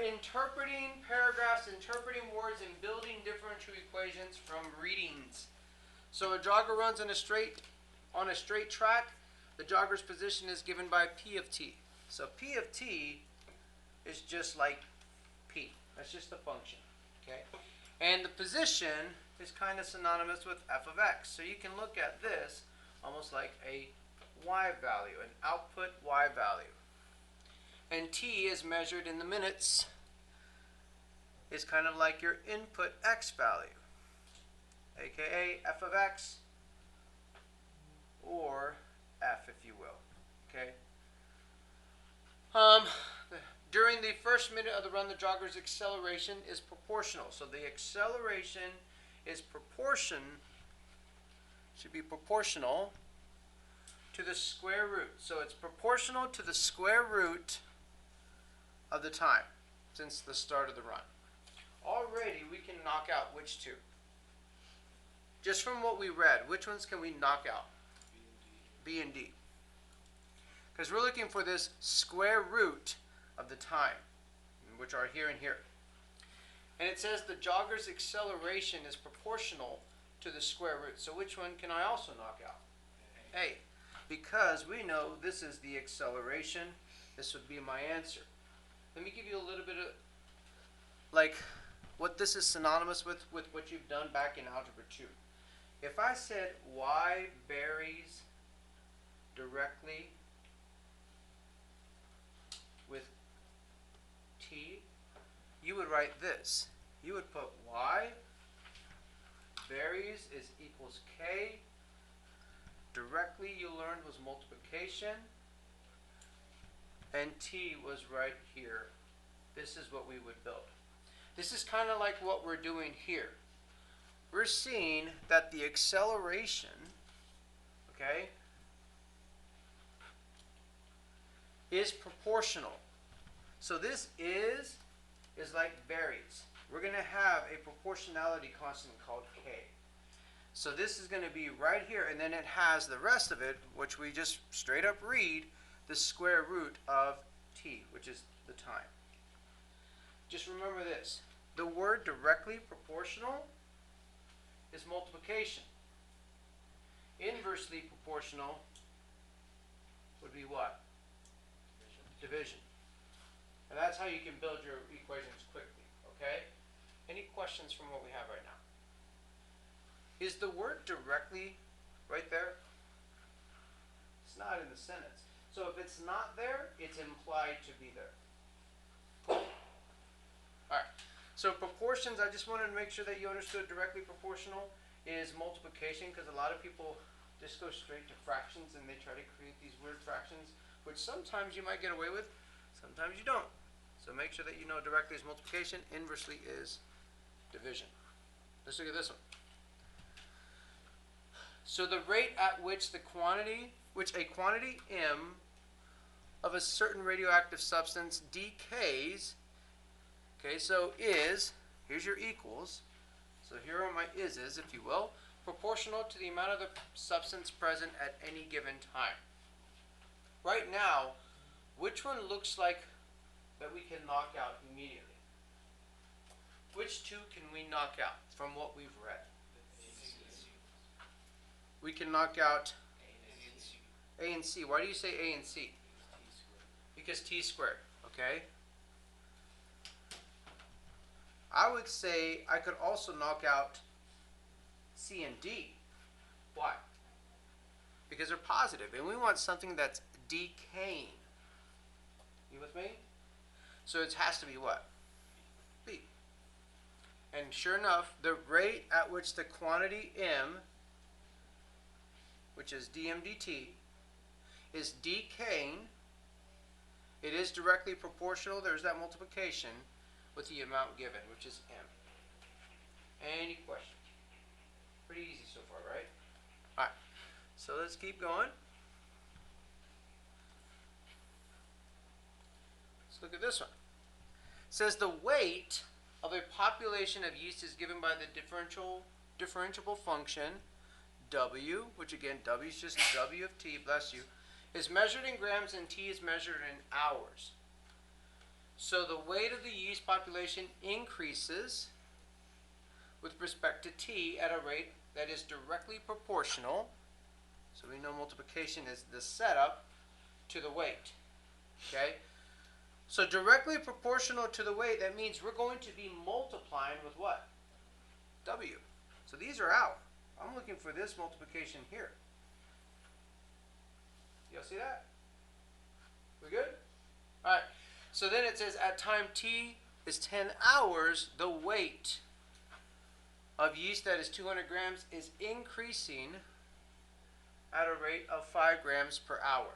interpreting paragraphs, interpreting words, and building differential equations from readings. So a jogger runs on a straight track. The jogger's position is given by P of t. So P of t is just like P. That's just a function. Okay? And the position is kind of synonymous with f of x. So you can look at this almost like a y value, an output y value. And t is measured in the minutes. Is kind of like your input x value, aka f of x, or f, if you will. Okay. During the first minute of the run, the jogger's acceleration is proportional. So the acceleration is should be proportional to the square root. So it's proportional to the square root of the time since the start of the run. Already we can knock out which two? Just from what we read, which ones can we knock out? B and D. Because we're looking for this square root of the time, which are here and here. And it says the jogger's acceleration is proportional to the square root. So which one can I also knock out? A. Because we know this is the acceleration. This would be my answer. Let me give you a little bit of, like, what this is synonymous with what you've done back in Algebra 2. If I said y varies directly with t, you would write this. You would put y varies is equals k. Directly you learned was multiplication. And t was right here. This is what we would build. This is kind of like what we're doing here. We're seeing that the acceleration, okay, is proportional. So this is like varies. We're going to have a proportionality constant called k. So this is going to be right here, and then it has the rest of it, which we just straight up read, the square root of t, which is the time. Just remember this. The word directly proportional is multiplication. Inversely proportional would be what? Division. And that's how you can build your equations quickly. Okay? Any questions from what we have right now? Is the word directly right there? It's not in the sentence. So if it's not there, it's implied to be there. Cool. Alright. So proportions, I just wanted to make sure that you understood directly proportional is multiplication, because a lot of people just go straight to fractions and they try to create these weird fractions, which sometimes you might get away with, sometimes you don't. So make sure that you know directly is multiplication, inversely is division. Let's look at this one. So the rate at which a quantity m of a certain radioactive substance decays, okay, so is, here's your equals, so here are my is's, if you will, proportional to the amount of the substance present at any given time. Right now, which one looks like that we can knock out immediately? Which two can we knock out from what we've read? We can knock out A and C. Why do you say A and C? Because t squared, okay? I would say I could also knock out C and D. Why? Because they're positive, and we want something that's decaying. You with me? So it has to be what? B. And sure enough, the rate at which the quantity m, which is dm dt, is decaying, it is directly proportional, there's that multiplication, with the amount given, which is m. Any questions? Pretty easy so far, right? Alright, so let's keep going. Let's look at this one. It says the weight of a population of yeast is given by the differentiable function W, which again, W is just W of t, bless you, is measured in grams and t is measured in hours. So the weight of the yeast population increases with respect to T at a rate that is directly proportional. So we know multiplication is the setup to the weight. Okay? So directly proportional to the weight, that means we're going to be multiplying with what? W. So these are out. I'm looking for this multiplication here. Y'all see that? We good? All right. So then it says at time T is 10 hours, the weight of yeast that is 200 grams is increasing at a rate of 5 grams per hour.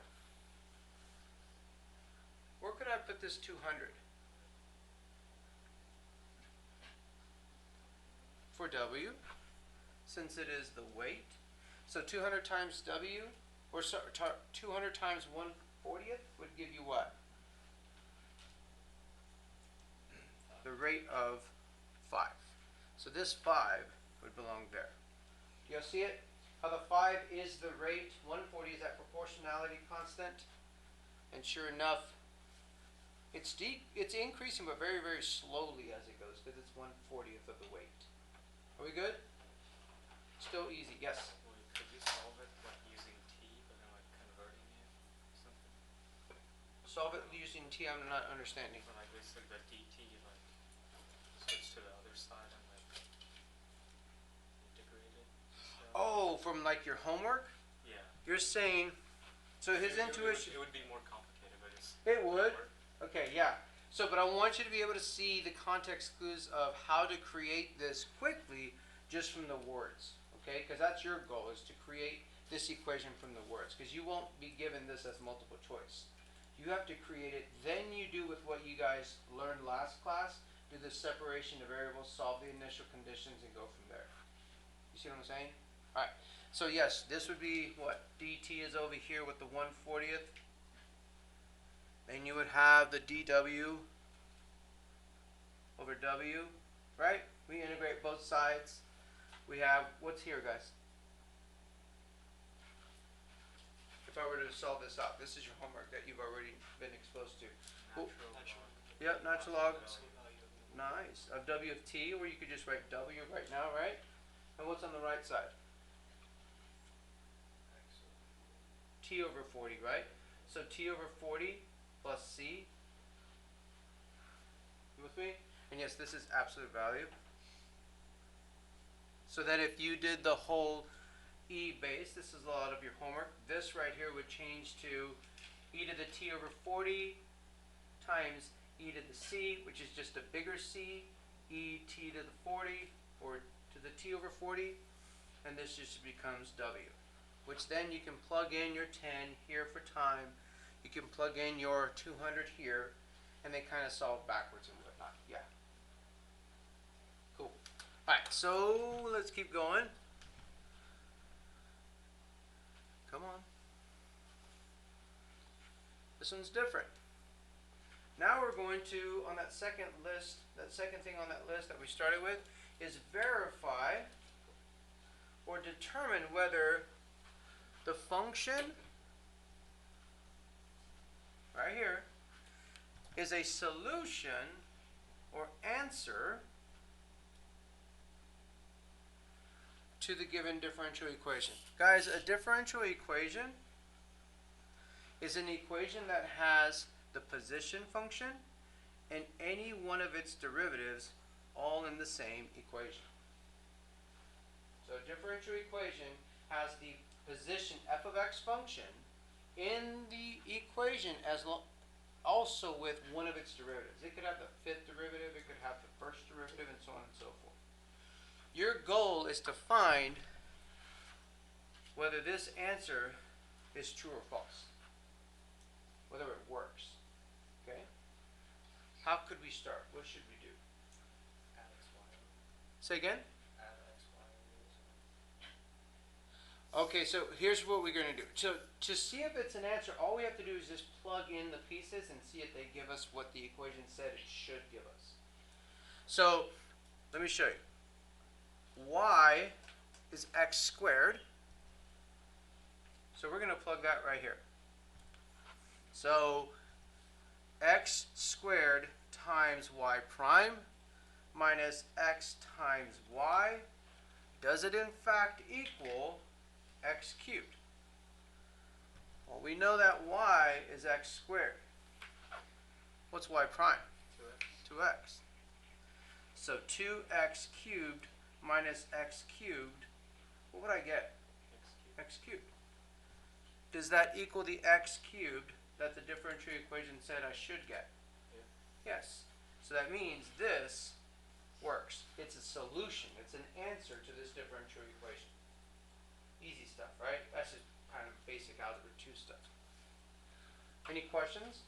Where could I put this 200? For W, since it is the weight. So 200 times W, or 200 times 1/40th would give you what? The rate of 5. So this 5 would belong there. Do y'all see it? How the 5 is the rate, 1/40 is that proportionality constant, and sure enough, it's increasing, but very, very slowly as it goes, because it's 1/40th of the weight. Are we good? Still easy, yes? Well, could you solve it like using T, but then like converting it or something? Solve it using T, I'm not understanding. Or like basically the dt, like switch to the other side and like integrate it. So. Oh, from like your homework? Yeah. You're saying, so his intuition. It would be more complicated, but it's. It would. Okay, yeah. So, but I want you to be able to see the context clues of how to create this quickly just from the words, okay? Because that's your goal, is to create this equation from the words, because you won't be given this as multiple choice. You have to create it, then you do with what you guys learned last class, do the separation of variables, solve the initial conditions, and go from there. You see what I'm saying? All right. So yes, this would be what? dt is over here with the 1/40th. Then you would have the dw over w, right? We integrate both sides. We have, what's here, guys? If I were to solve this out, this is your homework that you've already been exposed to. Natural log. Yep, natural log. Nice. Of w of t, or you could just write w right now, right? And what's on the right side? T over 40, right? So t over 40 plus c. You with me? And yes, this is absolute value. So that if you did the whole e base, this is a lot of your homework, this right here would change to e to the t over 40 times e to the c, which is just a bigger c, e t to the 40, or to the t over 40, and this just becomes w, which then you can plug in your 10 here for time, you can plug in your 200 here, and they kind of solve backwards and whatnot. Yeah. Cool. Alright, so let's keep going. Come on. This one's different. Now we're going to, on that second list, that second thing on that list that we started with, is verify or determine whether the function right here is a solution or answer to the given differential equation. Guys, a differential equation is an equation that has the position function and any one of its derivatives all in the same equation. So a differential equation has the position f of x function in the equation as also with one of its derivatives. It could have the fifth derivative, it could have the first derivative, and so on and so forth. Your goal is to find whether this answer is true or false, whether it works. Okay? How could we start? What should we do? Add x, y. Say again? Add x, y. Okay, so here's what we're going to do. So to see if it's an answer, all we have to do is just plug in the pieces and see if they give us what the equation said it should give us. So let me show you. Y is x squared. So we're going to plug that right here. So x x squared times y prime minus x times y, does it in fact equal x cubed? Well, we know that y is x squared. What's y prime? 2x. 2x. So 2x cubed minus x cubed, what would I get? X X cubed. cubed. Does that equal the x cubed that the differential equation said I should get? Yeah. Yes. So that means this works. It's a solution. It's an answer to this differential equation. Easy stuff, right? That's just kind of basic algebra 2 stuff. Any questions?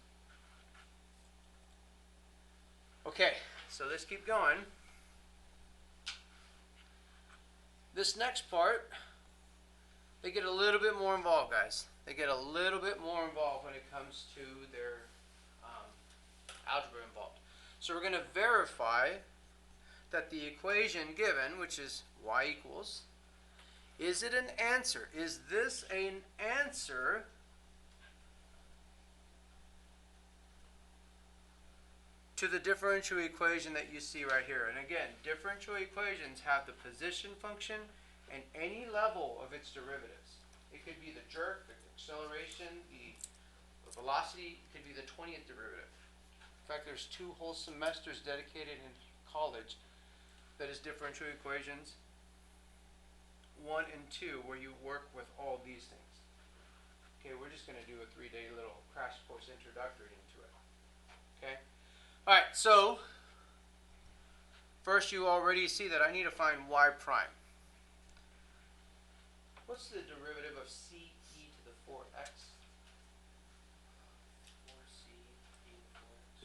Okay, so let's keep going. This next part, they get a little bit more involved, guys. They get a little bit more involved when it comes to their algebra involved. So we're going to verify that the equation given, which is y equals, is it an answer? Is this an answer to the differential equation that you see right here? And again, differential equations have the position function and any level of its derivatives. It could be the jerk, the acceleration, the velocity, it could be the 20th derivative. In fact, there's 2 whole semesters dedicated in college that is differential equations 1 and 2, where you work with all these things. Okay, we're just going to do a 3-day little crash course introductory into it. Okay? Alright, so first you already see that I need to find y prime. What's the derivative of c e to the 4x? 4c e to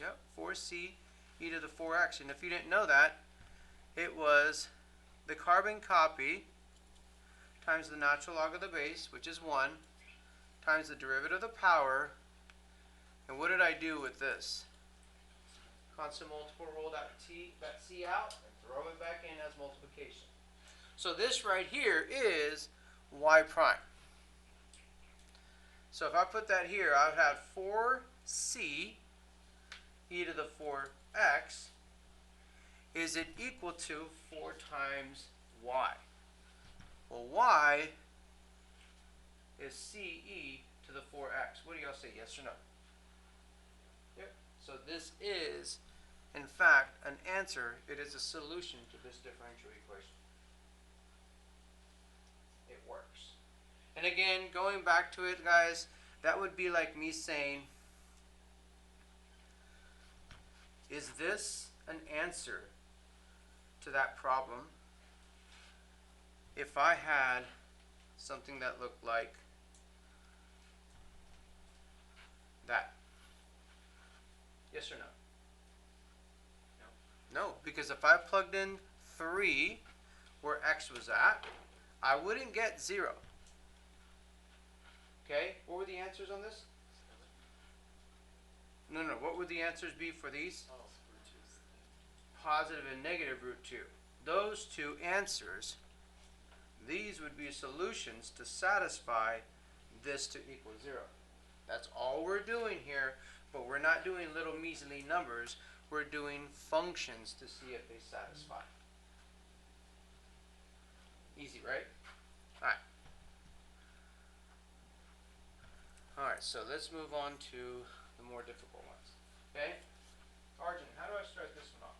the 4x. Yep, 4c e to the 4x. And if you didn't know that, it was the carbon copy times the natural log of the base, which is 1, times the derivative of the power. And what did I do with this? Constant multiple, roll that c out and throw it back in as multiplication. So this right here is y prime. So if I put that here, I would have 4c e to the 4x. Is it equal to 4 times y? Well, y is ce to the 4x. What do y'all say, yes or no? Yep. So this is, in fact, an answer. It is a solution to this differential equation. It works. And again, going back to it, guys, that would be like me saying, is this an answer to that problem if I had something that looked like that? Yes or no? No, because if I plugged in 3 where x was at, I wouldn't get 0. Okay, what were the answers on this? No, what would the answers be for these? Oh, root 2 is the thing. Positive and negative root 2. Those two answers, these would be solutions to satisfy this to equal 0. That's all we're doing here, but we're not doing little measly numbers. We're doing functions to see if they satisfy. Easy, right? Alright. Alright, so let's move on to the more difficult ones. Okay? Arjun, how do I start this one off?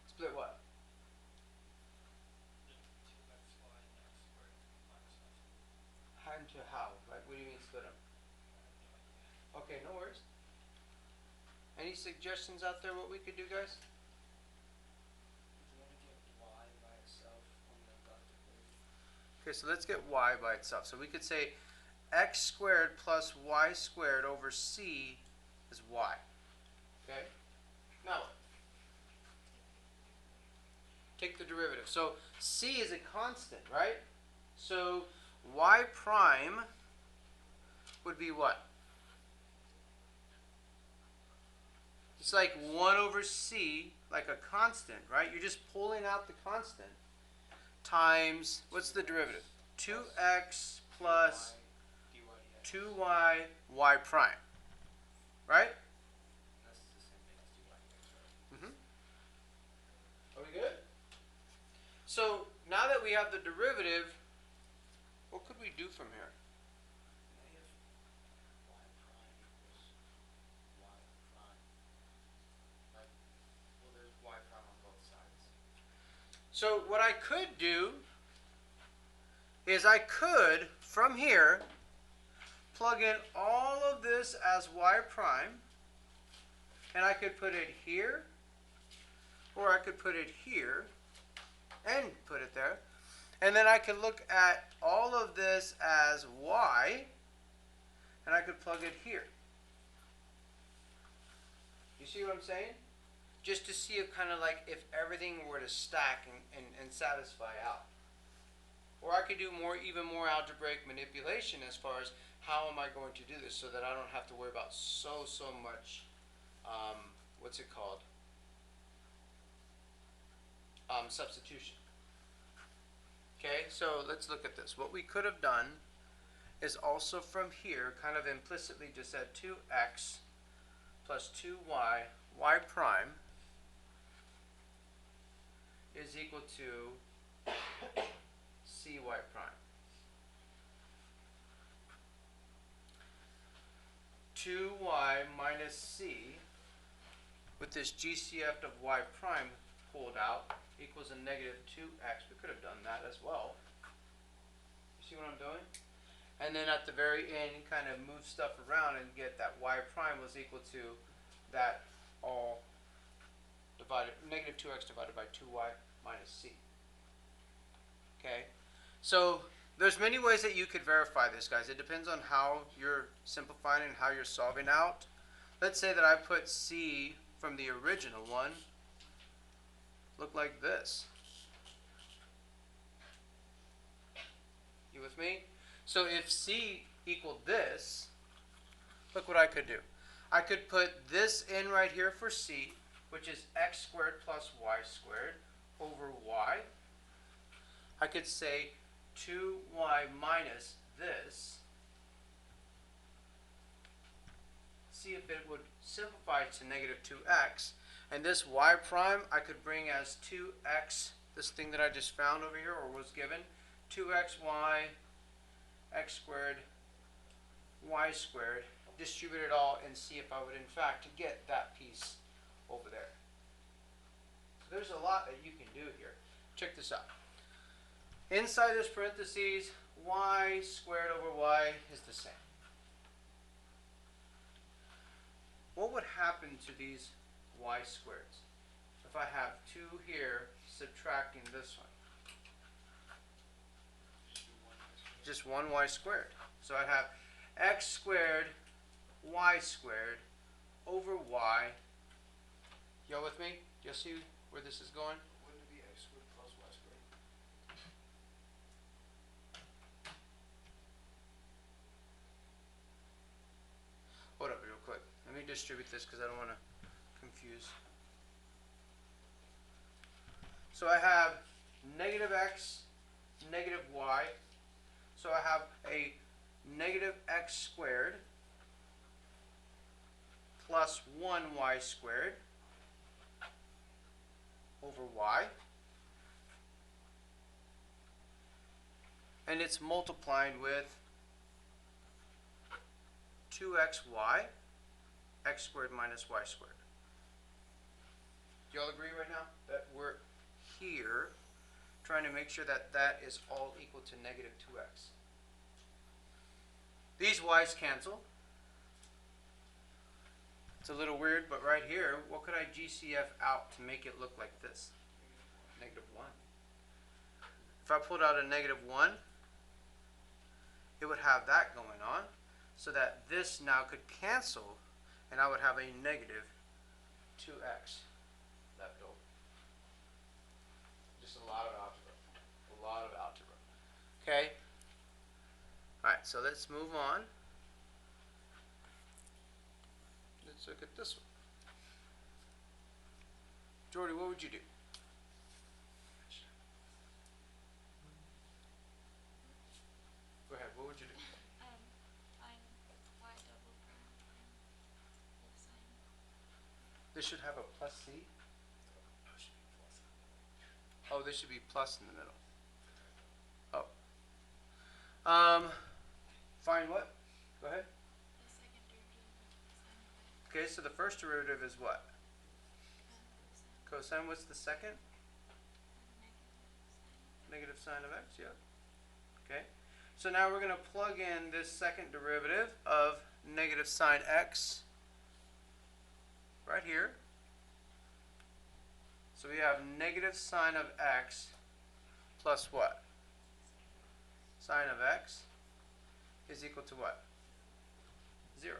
Split what? Into how? Like, what do you mean split them? Okay, no worries. Any suggestions out there what we could do, guys? Do you want to get y by itself on the left equation? Okay, so let's get y by itself. So we could say x squared plus y squared over c is y. Okay? Now what? Take the derivative. So c is a constant, right? So y prime would be what? It's like 1 over c, like a constant, right? You're just pulling out the constant times, what's the derivative? 2x plus dy dx. 2y y prime, right? That's the same thing as dy dx, right? Are we good? So now that we have the derivative, what could we do from here? Negative y prime equals y prime. Like, well, there's y prime on both sides. So what I could do is I could, from here, plug in all of this as y prime, and I could put it here, or I could put it here, and put it there. And then I could look at all of this as y, and I could plug it here. You see what I'm saying? Just to see if kind of like if everything were to stack and satisfy out. Or I could do even more algebraic manipulation as far as how am I going to do this so that I don't have to worry about so much, what's it called? Substitution. Okay, so let's look at this. What we could have done is also from here kind of implicitly just said 2x plus 2y y prime is equal to cy prime. 2y minus c with this GCF of y prime pulled out equals a negative 2x. We could have done that as well. You see what I'm doing? And then at the very end, kind of move stuff around and get that y prime was equal to that all divided, negative 2x divided by 2y minus c. Okay? So there's many ways that you could verify this, guys. It depends on how you're simplifying and how you're solving out. Let's say that I put c from the original one look like this. You with me? So if c equaled this, look what I could do. I could put this in right here for c, which is x squared plus y squared over y. I could say 2y minus this. See if it would simplify to negative 2x. And this y prime I could bring as 2x, this thing that I just found over here or was given, 2xy x squared y squared, distribute it all and see if I would in fact get that piece over there. So there's a lot that you can do here. Check this out. Inside this parentheses, y squared over y is the same. What would happen to these y squareds if I have 2 here subtracting this one? Just 1 y squared. So I have x squared y squared over y. Y'all with me? Y'all see where this is going? Wouldn't it be x squared plus y squared? Hold up real quick. Let me distribute this because I don't want to confuse. So I have negative x, negative y. So I have a negative x squared plus 1y squared over y. And it's multiplying with 2xy, x squared minus y squared. Do y'all agree right now that we're here trying to make sure that that is all equal to negative 2x? These y's cancel. It's a little weird, but right here, what could I GCF out to make it look like this? Negative 1. If I pulled out a negative 1, it would have that going on, so that this now could cancel, and I would have a negative 2x left over. Just a lot of algebra. A lot of algebra. Okay? Alright, so let's move on. Let's look at this one. Jordy, what would you do? Go ahead, what would you do? Find y double prime and the sign. This should have a plus C. Oh, this should be plus in the middle. Oh. Find what? Go ahead. The second derivative of sine of x. Okay, so the first derivative is what? Cosine. Cosine. What's the second? Negative sine of x. Negative sine of x, yeah. Okay. So now we're going to plug in this second derivative of negative sine x right here. So we have negative sine of x plus what? Sine of x is equal to what? 0.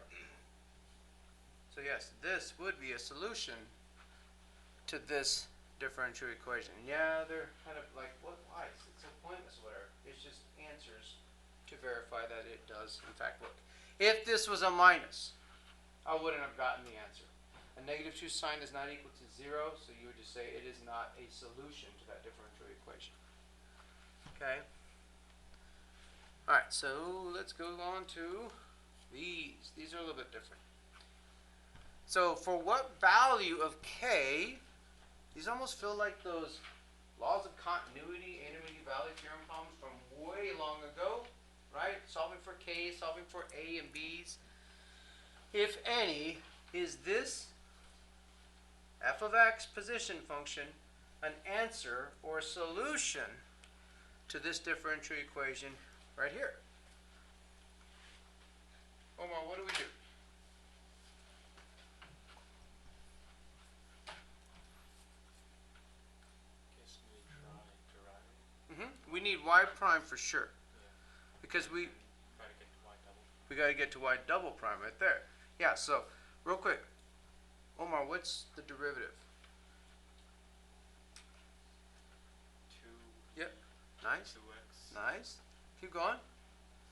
So yes, this would be a solution to this differential equation. Yeah, they're kind of like, what? Why? It's so pointless, whatever. It's just answers to verify that it does, in fact, work. If this was a minus, I wouldn't have gotten the answer. A negative 2 sine is not equal to 0, so you would just say it is not a solution to that differential equation. Okay? Alright, so let's go on to these. These are a little bit different. So for what value of k, these almost feel like those laws of continuity, intermediate value theorem problems from way long ago, right? Solving for k, solving for a and b's. If any, is this f of x position function an answer or a solution to this differential equation right here? Omar, what do we do? Guess we try deriving. We need y prime for sure, Yeah. because we Try to get to y double. got to get to y double prime right there. Yeah, so real quick, Omar, what's the derivative? 2. Yep. Nice. 2x. Nice. Keep going.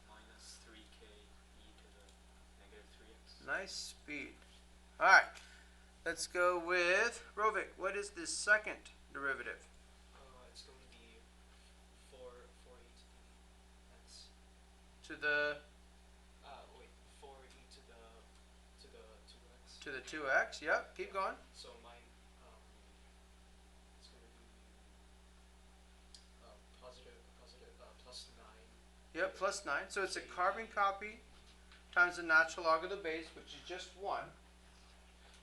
Minus 3k e to the negative 3x. Nice speed. All right. Let's go with Rovik. What is the second derivative? It's going to be 4 e to the x. To the 4 e to the 2x. to the 2x. Yep. Keep going. So mine, it's going to be plus 9. Yep. Plus 9. So it's a carbon copy times the natural log of the base, which is just 1,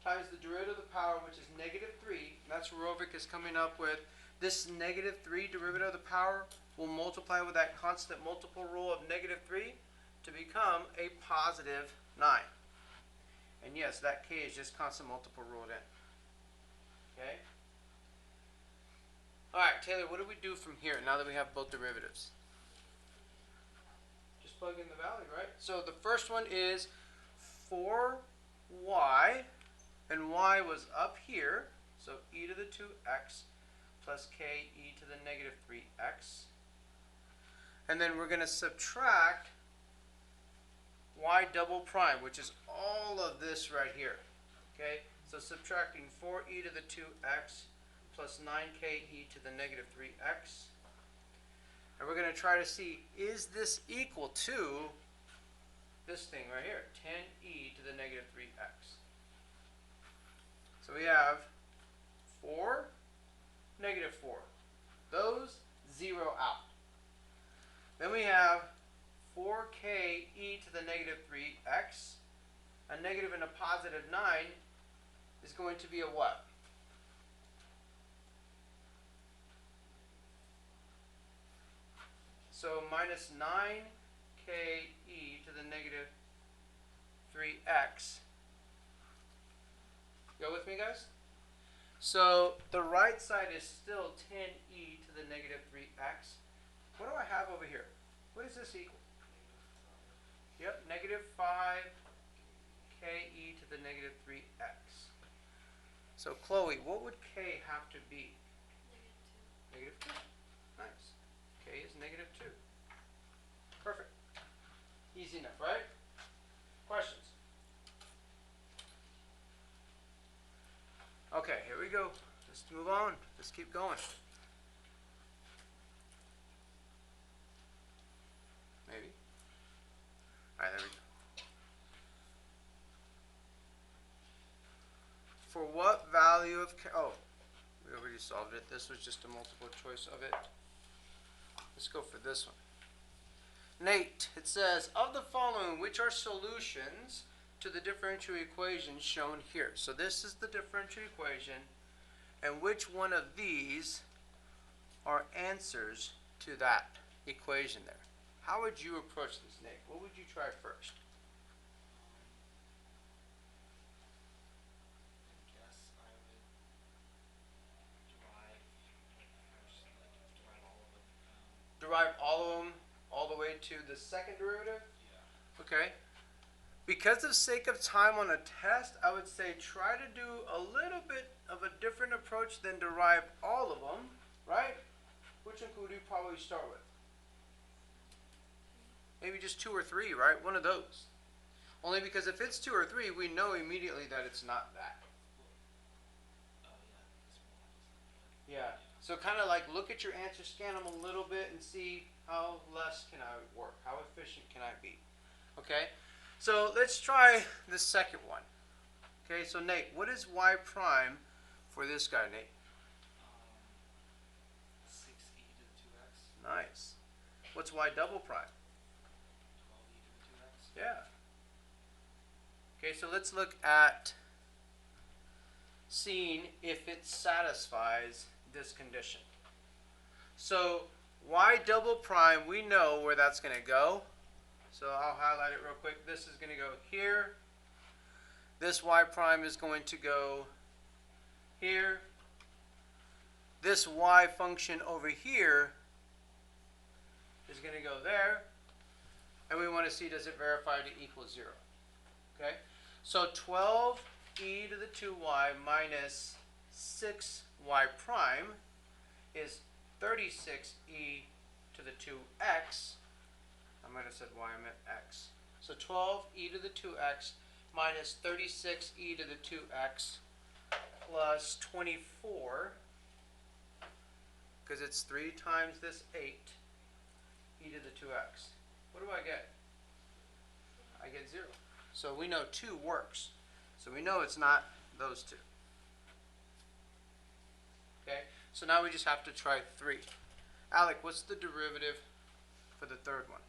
times the derivative of the power, which is negative 3. And that's what Rovik is coming up with. This negative 3 derivative of the power will multiply with that constant multiple rule of negative 3 to become a positive 9. And yes, that k is just constant multiple ruled in. Okay? Alright, Taylor, what do we do from here now that we have both derivatives? Just plug in the value, right? So the first one is 4y, and y was up here, so e to the 2x plus k e to the negative 3x. And then we're going to subtract y double prime, which is all of this right here. Okay, so subtracting 4e to the 2x plus 9k e to the negative 3x. And we're going to try to see, is this equal to this thing right here, 10e to the negative 3x. So we have 4, negative 4. Those zero out. Then we have 4k e to the negative 3x. A negative and a positive 9 is going to be a what? So minus 9k e to the negative 3x. Go with me, guys? So the right side is still 10e to the negative 3x. What do I have over here? What is this equal? Yep, negative 5k e to the negative 3x. So Chloe, what would k have to be? Negative 2. Negative 2. Nice. K is negative 2. Perfect. Easy enough, right? Questions? Okay, here we go. Let's move on. Let's keep going. Maybe. All right, there we go. For what value of we already solved it. This was just a multiple choice of it. Let's go for this one. Nate, it says, of the following, which are solutions to the differential equation shown here? So this is the differential equation, and which one of these are answers to that equation there? How would you approach this, Nate? What would you try first? I guess I would derive, derive all of them. Derive all of them all the way to the second derivative? Yeah. Okay. Because of sake of time on a test, I would say try to do a little bit of a different approach than derive all of them, right? Which one could we probably start with? Maybe just 2 or 3, right? One of those. Only because if it's 2 or 3, we know immediately that it's not that. Oh yeah. Yeah. So kind of like look at your answer, scan them a little bit, and see how less can I work? How efficient can I be? Okay? So let's try the second one. Okay, so Nate, what is y prime for this guy, Nate? 6e to the 2x. Nice. What's y double prime? 12e to the 2x. Yeah. Okay, so let's look at seeing if it satisfies this condition. So y double prime, we know where that's going to go. So I'll highlight it real quick. This is going to go here. This y prime is going to go here. This y function over here is going to go there. And we want to see, does it verify to equal 0? Okay? So 12e to the 2y minus 6y prime is 36e to the 2x. I might have said y, I meant x. So 12e to the 2x minus 36e to the 2x plus 24, because it's 3 times this 8, e to the 2x. What do I get? I get 0. So we know 2 works. So we know it's not those 2. Okay, so now we just have to try 3. Alec, what's the derivative for the third one?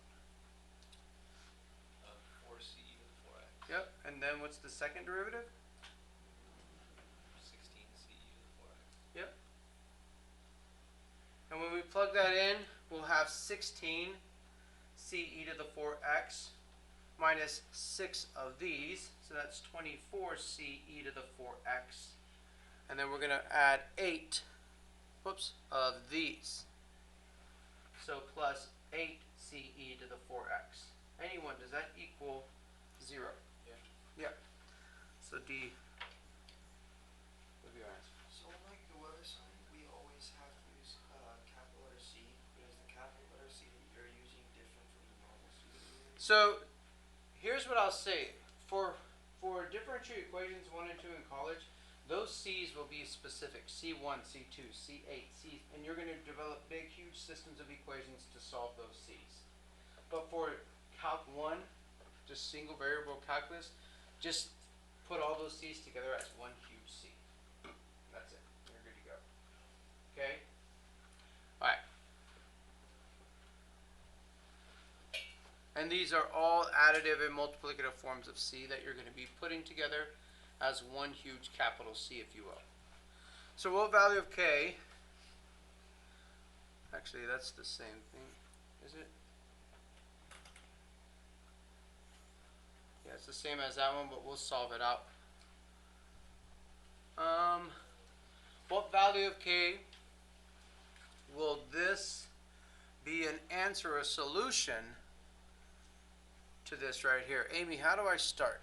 4ce to the 4x. Yep, and then what's the second derivative? 16ce to the 4x. Yep. And when we plug that in, we'll have 16 ce to the 4x minus 6 of these, so that's 24 ce to the 4x. And then we're going to add 8 of these. So plus 8 ce to the 4x. Anyone, does that equal 0? Yeah. Yep. So D would be our answer. So like the weather sign, we always have to use capital letter C, but is the capital letter C that you're using different from the normal C that you're using? So here's what I'll say. For differential equations 1 and 2 in college, those C's will be specific. C1, C2, C8, C, and you're going to develop big, huge systems of equations to solve those C's. But for Calc 1, just single variable calculus, just put all those C's together as one huge C. That's it. You're good to go. Okay? All right. And these are all additive and multiplicative forms of C that you're going to be putting together as one huge capital C, if you will. So what value of K, actually that's the same thing, is it? Yeah, it's the same as that one, but we'll solve it out. What value of K will this be an answer, a solution to this right here? Amy, how do I start?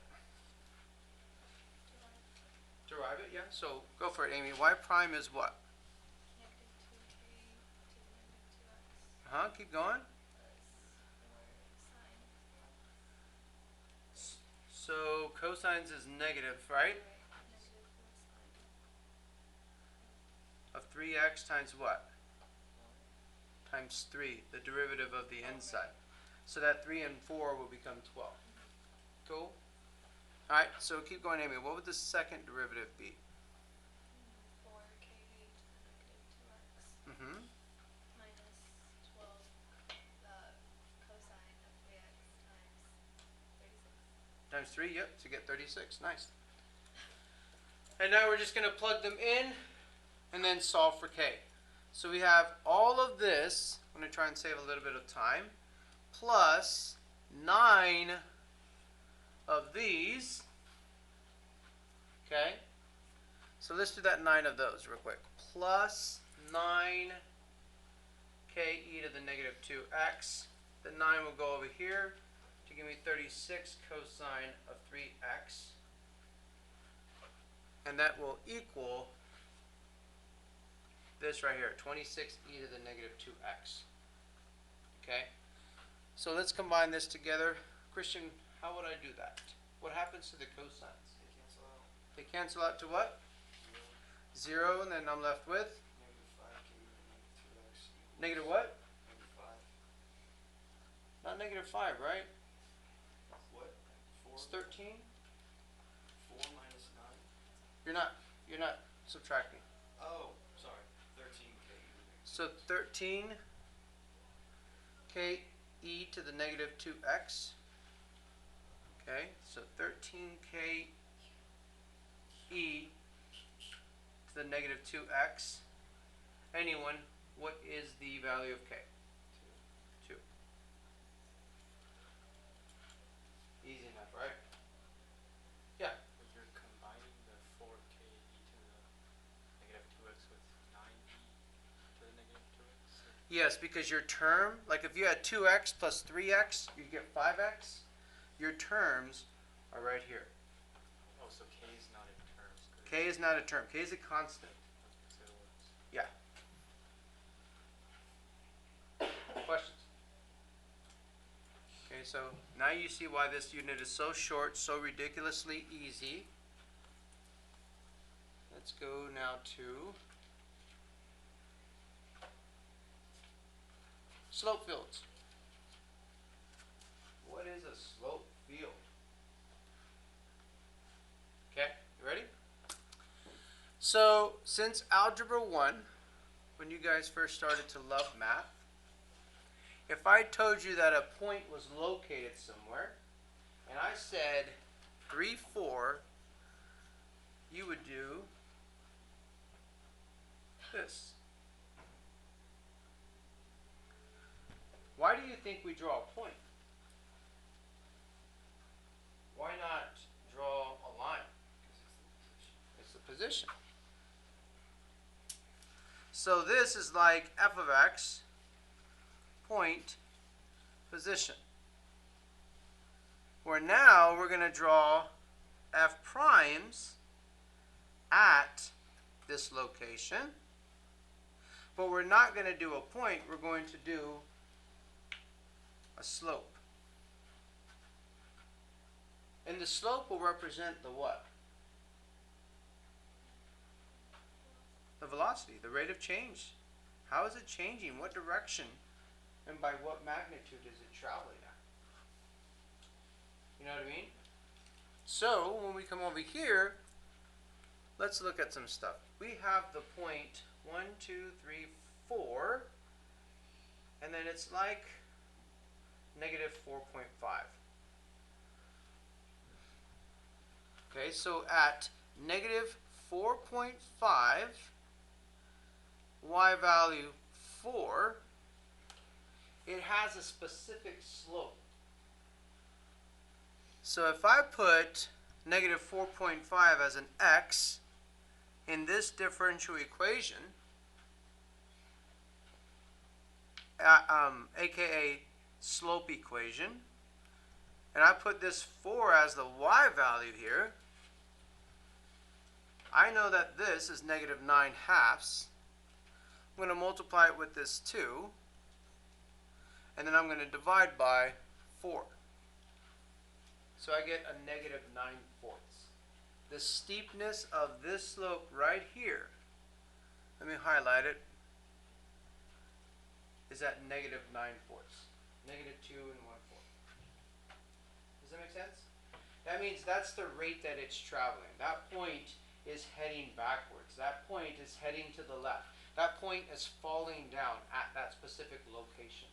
Derive it, yeah. So go for it, Amy. Y prime is what? -2k to the -2x Keep going. plus 4 sine. So cosines is negative, right? 3x times what? Times 3, the derivative of the inside. So that 3 and 4 will become 12. Cool? Alright, so keep going, Amy. What would the second derivative be? 4k to the negative 2x Mm-hmm. minus 12 cosine of 3x times 36. Times 3, yep, to get 36. Nice. And now we're just going to plug them in and then solve for k. So we have all of this, I'm going to try and save a little bit of time, plus 9 of these. Okay? So let's do that 9 of those real quick. Plus 9 k e to the negative 2x. The 9 will go over here to give me 36 cosine of 3x. And that will equal this right here, 26 e to the negative 2x. Okay? So let's combine this together. Christian, how would I do that? What happens to the cosines? They cancel out. They cancel out to what? 0, and then I'm left with? Negative 5k to the negative 2x. Negative what? Negative 5. Not negative 5, right? What? 4? It's 13? 4 minus 9? You're not subtracting. Oh, sorry. 13k. So 13 k e to the negative 2x. Okay, so 13 k e to the negative 2x. Anyone, what is the value of k? 2. Easy enough, right? Yeah. But you're combining the 4k e to the negative 2x with 9e to the negative 2x? Yes, because your term, like if you had 2x plus 3x, you get 5x. Your terms are right here. Oh, so k is not in terms. K is not a term. K is a constant. So it was. Yeah. Questions? Okay, so now you see why this unit is so short, so ridiculously easy. Let's go now to slope fields. What is a slope field? Okay, you ready? So, since Algebra 1, when you guys first started to love math, if I told you that a point was located somewhere, and I said 3, 4, you would do this. Why do you think we draw a point? Why not draw a line? It's the position. So this is like f of x, point, position. Where now we're going to draw f primes at this location. But we're not going to do a point, we're going to do a slope. And the slope will represent the what? The velocity, the rate of change. How is it changing? What direction? And by what magnitude is it traveling at? You know what I mean? So, when we come over here, let's look at some stuff. We have the point 1, 2, 3, 4, and then it's like negative 4.5. Okay, so at negative 4.5, y value 4, it has a specific slope. So if I put negative 4.5 as an x in this differential equation, aka slope equation, and I put this 4 as the y value here, I know that this is negative 9 halves. I'm going to multiply it with this 2, and then I'm going to divide by 4. So I get a negative 9/4. The steepness of this slope right here let me highlight it, is at negative 9/4. Negative 2 1/4. Does that make sense? That means that's the rate that it's traveling. That point is heading backwards. That point is heading to the left. That point is falling down at that specific location.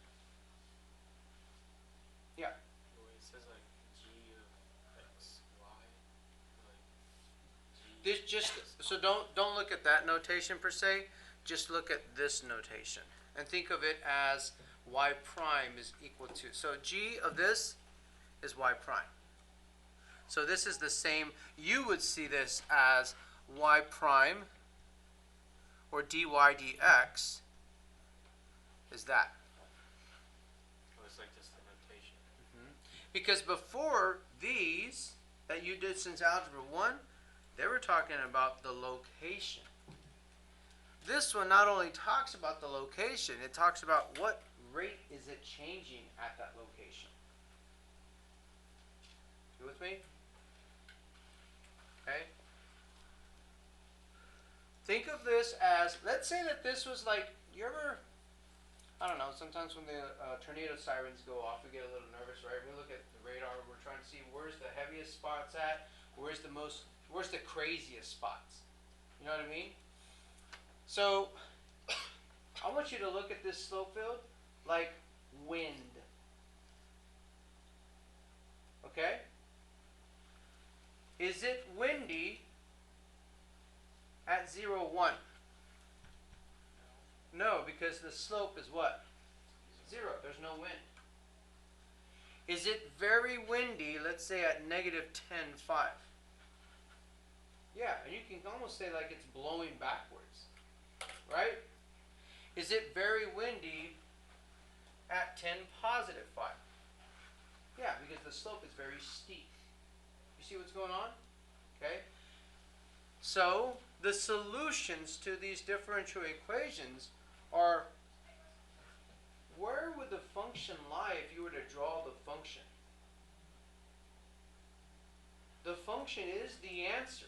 Yeah. The way it says like g of x, y, like g. This just so don't look at that notation per se. Just look at this notation and think of it as y prime is equal to. So g of this is y prime. So this is the same. You would see this as y prime or dy dx is that. Oh, it's like just the notation. Because before these that you did since Algebra 1, they were talking about the location. This one not only talks about the location, it talks about what rate is it changing at that location. You with me? Okay? Think of this as, let's say that this was like, you ever, I don't know, sometimes when the tornado sirens go off, we get a little nervous, right? We look at the radar, we're trying to see where's the heaviest spots at, where's the craziest spots. You know what I mean? So, I want you to look at this slope field like wind. Okay? Is it windy at 0, 1? No, because the slope is what? 0. There's no wind. Is it very windy, let's say at negative 10, 5? Yeah, and you can almost say like it's blowing backwards. Right? Is it very windy at 10, positive 5? Yeah, because the slope is very steep. You see what's going on? Okay? So, the solutions to these differential equations are, where would the function lie if you were to draw the function? The function is the answer.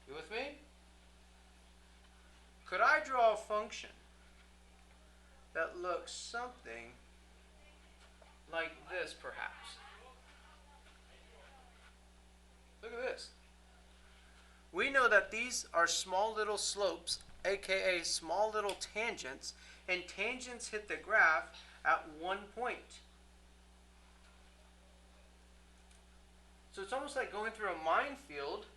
You with me? Could I draw a function that looks something like this, perhaps? Look at this. We know that these are small little slopes, aka small little tangents, and tangents hit the graph at one point. So it's almost like going through a minefield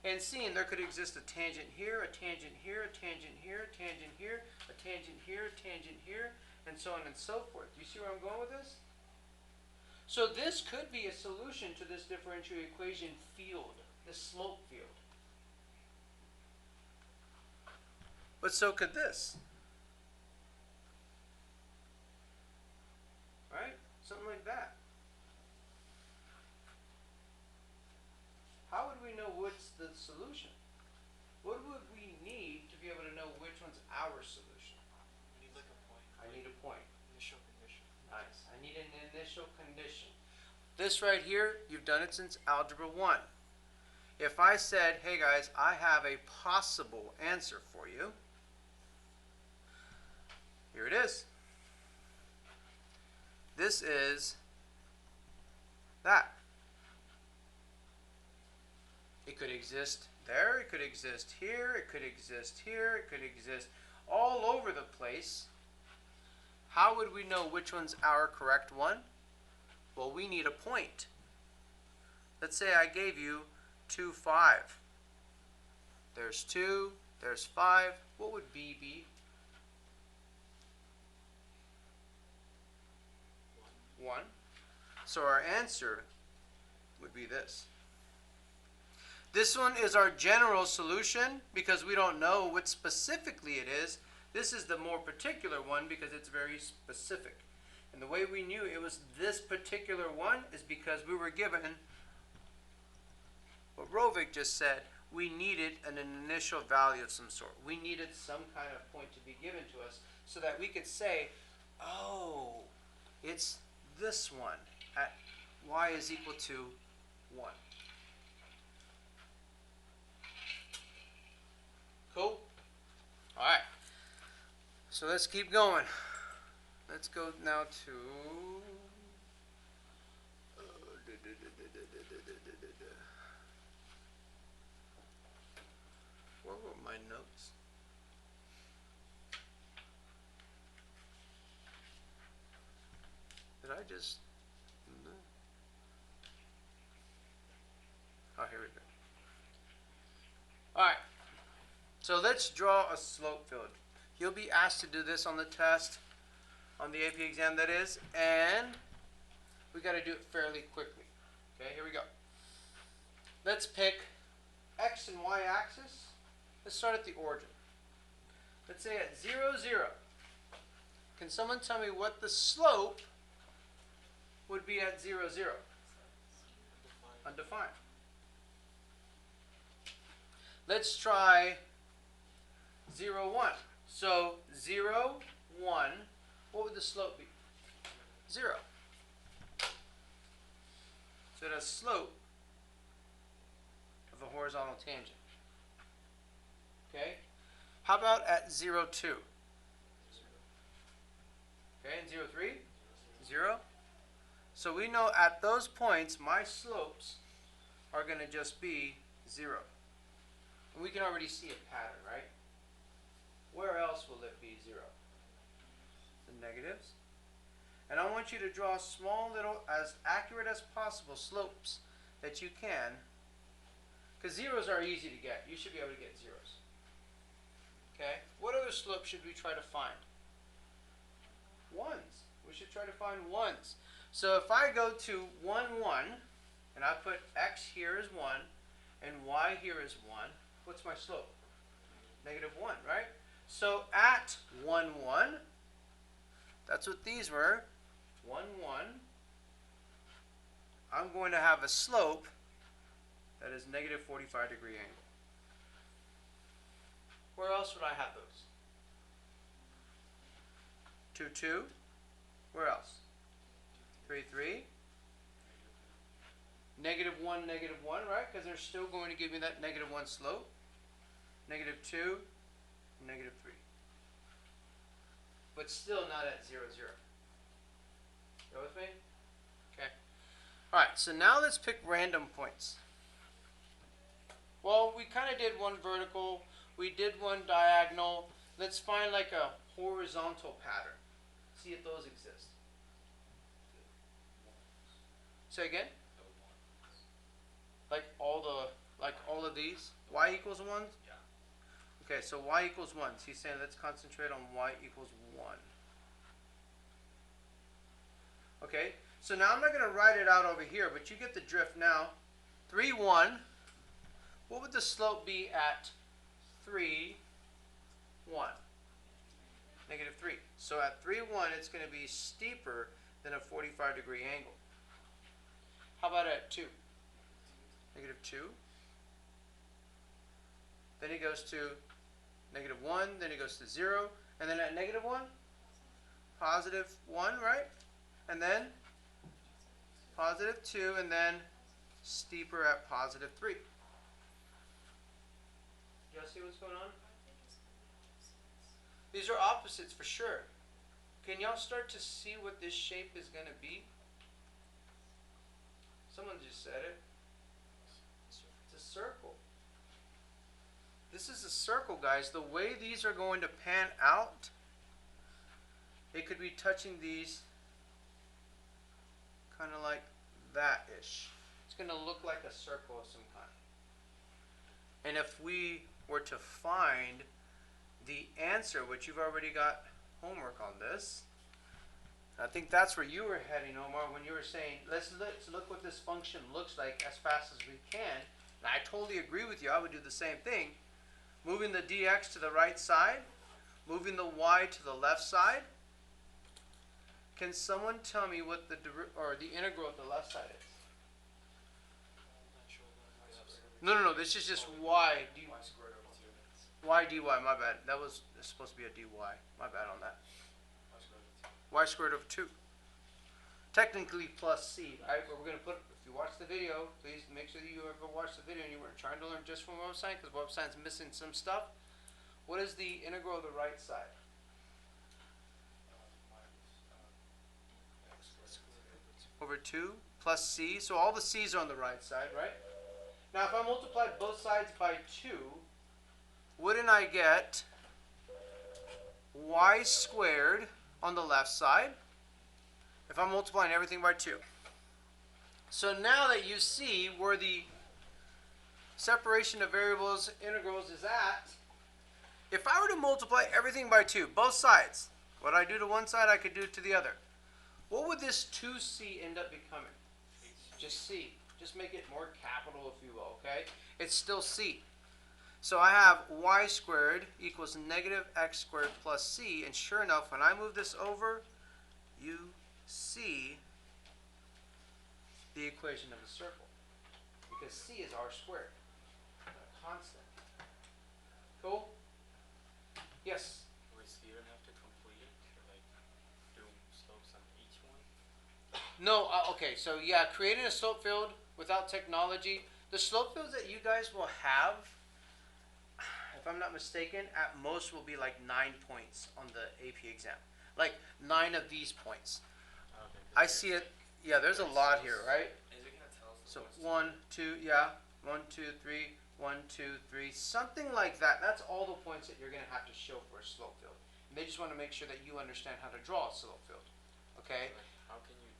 and seeing there could exist a tangent here, a tangent here, a tangent here, a tangent here, a tangent here, a tangent here, and so on and so forth. Do you see where I'm going with this? So this could be a solution to this differential equation field, this slope field. But so could this. Right? Something like that. How would we know what's the solution? What would we need to be able to know which one's our solution? You need like a point. I need a point. Initial condition. Nice. I need an initial condition. This right here, you've done it since Algebra 1. If I said, hey guys, I have a possible answer for you, here it is. This is that. It could exist there, it could exist here, it could exist here, it could exist all over the place. How would we know which one's our correct one? Well, we need a point. Let's say I gave you 2, 5. There's 2, there's 5. What would B be? 1. So our answer would be this. This one is our general solution because we don't know what specifically it is. This is the more particular one because it's very specific. And the way we knew it was this particular one is because we were given what Rovik just said. We needed an initial value of some sort. We needed some kind of point to be given to us so that we could say, oh, it's this one at y is equal to 1. Cool? So let's keep going. Let's go now to where were my notes? Did I just? No. Oh, here we go. All right. So let's draw a slope field. You'll be asked to do this on the test, on the AP exam that is, and we got to do it fairly quickly. Okay, here we go. Let's pick X and Y axis. Let's start at the origin. Let's say at 0, 0. Can someone tell me what the slope would be at 0, 0? Undefined. Let's try 0, 1. So 0, 1, what would the slope be? 0. So it has slope of a horizontal tangent. Okay? How about at 0, 2? Okay, and 0, 3? 0. So we know at those points my slopes are going to just be 0. And we can already see a pattern, right? Where else will it be 0? The negatives. And I want you to draw small little, as accurate as possible, slopes that you can. Because zeros are easy to get. You should be able to get zeros. Okay? What other slope should we try to find? Ones. We should try to find ones. So if I go to 1, 1, and I put x here is 1, and y here is 1, what's my slope? Negative 1, right? So at 1, 1, that's what these were, 1, 1, I'm going to have a slope that is negative 45-degree angle. Where else would I have those? 2, 2. Where else? 3, 3. Negative 1, negative 1, right? Because they're still going to give me that negative 1 slope. Negative 2, negative 3. But still not at 0, 0. Go with me? Okay. Alright, so now let's pick random points. Well, we kind of did one vertical. We did one diagonal. Let's find like a horizontal pattern. See if those exist. Say again? Like all of these? Y equals 1? Yeah. Okay, so y equals 1. So he's saying let's concentrate on y equals 1. Okay, so now I'm not going to write it out over here, but you get the drift now. 3, 1. What would the slope be at 3, 1? Negative 3. So at 3, 1, it's going to be steeper than a 45-degree angle. How about at 2? Negative 2. Then he goes to negative 1, then he goes to 0, and then at negative 1, positive 1, right? And then positive 2, and then steeper at positive 3. You all see what's going on? These are opposites for sure. Can y'all start to see what this shape is going to be? Someone just said it. It's a circle. This is a circle, guys. The way these are going to pan out, it could be touching these kind of like that-ish. It's going to look like a circle of some kind. And if we were to find the answer, which you've already got homework on this, I think that's where you were heading, Omar, when you were saying, let's look what this function looks like as fast as we can. And I totally agree with you. I would do the same thing. Moving the dx to the right side, moving the y to the left side. Can someone tell me what the integral at the left side is? No. This is just y dy. My bad. That was supposed to be a dy. My bad on that. Y squared over 2. Technically plus c. Right? But we're going to put, if you watch the video, please make sure that you ever watch the video and you weren't trying to learn just from web science, because web science is missing some stuff. What is the integral of the right side? over 2 plus c. So all the c's are on the right side, right? Now if I multiply both sides by 2, wouldn't I get y squared on the left side if I'm multiplying everything by 2? So now that you see where the separation of variables integrals is at, if I were to multiply everything by 2, both sides, what I do to one side I could do to the other. What would this 2c end up becoming? Just c. Just make it more capital, if you will, okay? It's still c. So I have y squared equals negative x squared plus c, and sure enough, when I move this over, you see the equation of the circle. Because c is r squared, a constant. Cool? Yes? Wait, so you don't have to complete it? Or like do slopes on each one? No, okay, so yeah, creating a slope field without technology, the slope fields that you guys will have, if I'm not mistaken, at most will be like 9 points on the AP exam. Like 9 of these points. Okay, I see it, yeah, there's a lot here, right? Is it gonna tell us the So points? 1, 2, yeah, 1, 2, 3, 1, 2, 3, something like that. That's all the points that you're going to have to show for a slope field. And they just want to make sure that you understand how to draw a slope field. Okay? Like, how can you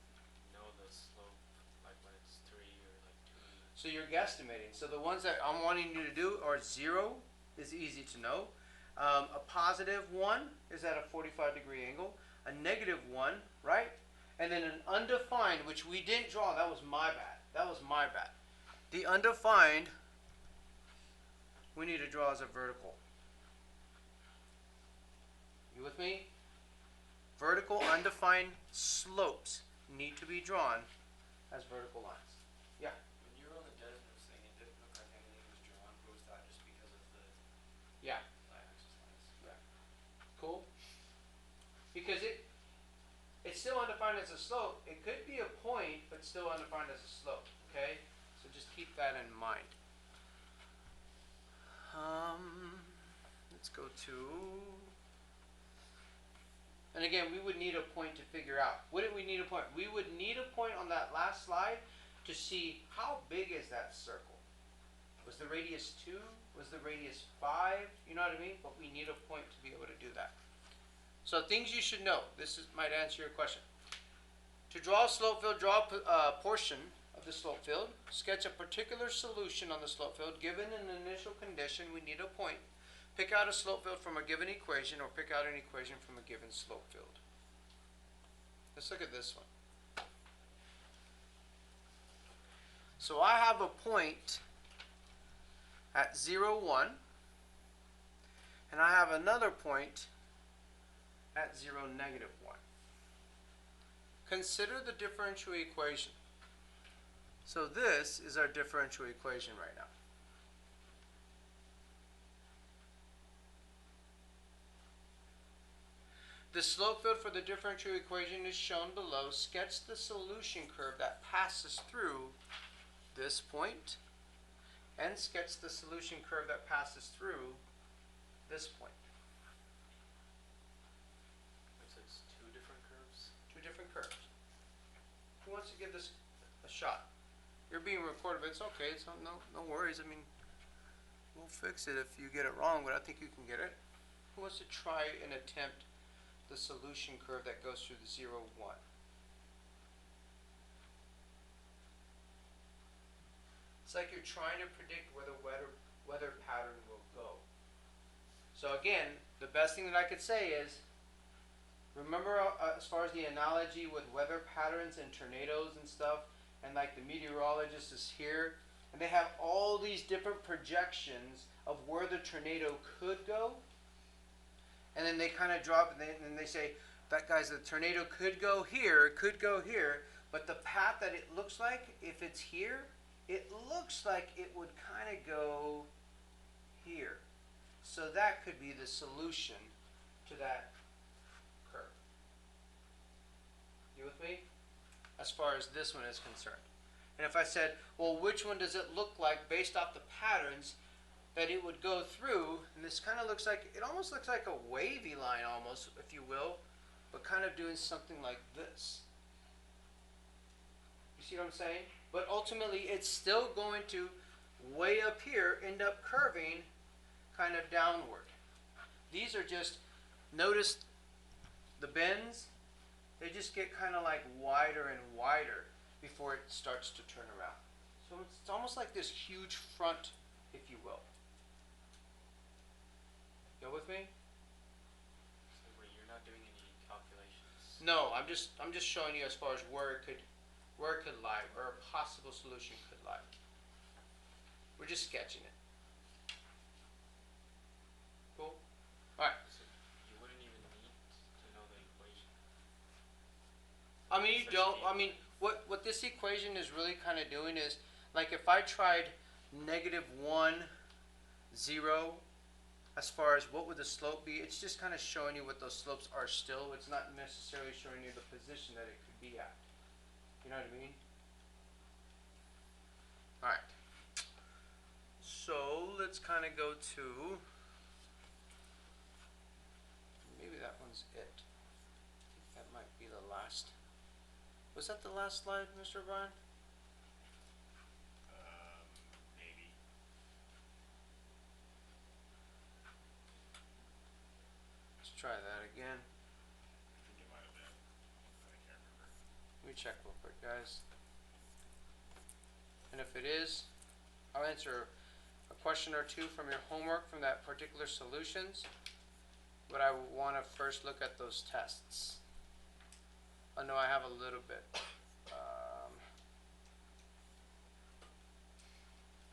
know the slope, like when it's 3 or like 2? So you're guesstimating. So the ones that I'm wanting you to do are 0 is easy to know. A positive 1 is at a 45-degree angle. A negative 1, right? And then an undefined, which we didn't draw. That was my bad. That was my bad. The undefined, we need to draw as a vertical. You with me? Vertical undefined slopes need to be drawn as vertical lines. Yeah? When you were on the Desmos thing, it didn't look like anything was drawn. Was that just because of the Yeah. y-axis lines? Cool? Because it's still undefined as a slope. It could be a point, but still undefined as a slope. Okay? So just keep that in mind. Let's go to... And again, we would need a point to figure out. Wouldn't we need a point? We would need a point on that last slide to see how big is that circle. Was the radius 2? Was the radius 5? You know what I mean? But we need a point to be able to do that. So things you should know. Might answer your question. To draw a slope field, draw a portion of the slope field. Sketch a particular solution on the slope field. Given an initial condition, we need a point. Pick out a slope field from a given equation, or pick out an equation from a given slope field. Let's look at this one. So I have a point at 0, 1, and I have another point at 0, negative 1. Consider the differential equation. So this is our differential equation right now. The slope field for the differential equation is shown below. Sketch the solution curve that passes through this point, and sketch the solution curve that passes through this point. So it's 2 different curves? 2 different curves. Who wants to give this a shot? You're being recorded, but it's okay. It's no worries. I mean, we'll fix it if you get it wrong, but I think you can get it. Who wants to try and attempt the solution curve that goes through the 0, 1? It's like you're trying to predict where the weather pattern will go. So again, the best thing that I could say is, remember as far as the analogy with weather patterns and tornadoes and stuff, and like the meteorologist is here, and they have all these different projections of where the tornado could go, and then they kind of drop, and they say, that guy's, the tornado could go here, but the path that it looks like, if it's here, it looks like it would kind of go here. So that could be the solution to that curve. You with me? As far as this one is concerned. And if I said, well, which one does it look like based off the patterns that it would go through, and this kind of looks like, it almost looks like a wavy line almost, if you will, but kind of doing something like this. You see what I'm saying? But ultimately, it's still going to, way up here, end up curving kind of downward. These are just, notice the bends, they just get kind of like wider and wider before it starts to turn around. So it's almost like this huge front, if you will. You with me? So wait, you're not doing any calculations? No, I'm just showing you as far as where it could lie, where a possible solution could lie. We're just sketching it. Cool? Alright. So you wouldn't even need to know the equation. I mean, you don't. I mean, what this equation is really kind of doing is, like, if I tried -1, 0, as far as what would the slope be, it's just kind of showing you what those slopes are still. It's not necessarily showing you the position that it could be at. You know what I mean? Alright. So, let's kind of go to, maybe that one's it. I think that might be the last. Was that the last slide, Mr. O'Brien? Maybe. Let's try that again. I think it might have been. I can't remember. Let me check real quick, guys. And if it is, I'll answer a question or two from your homework from that particular solutions. But I want to first look at those tests. I know I have a little bit. I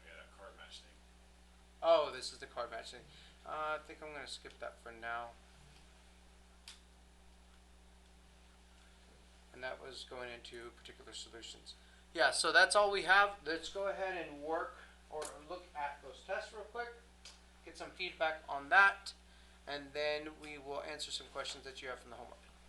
got a card match thing. Oh, this is the card matching. I think I'm going to skip that for now. And that was going into particular solutions. Yeah, so that's all we have. Let's go ahead and work or look at those tests real quick. Get some feedback on that. And then we will answer some questions that you have from the homework.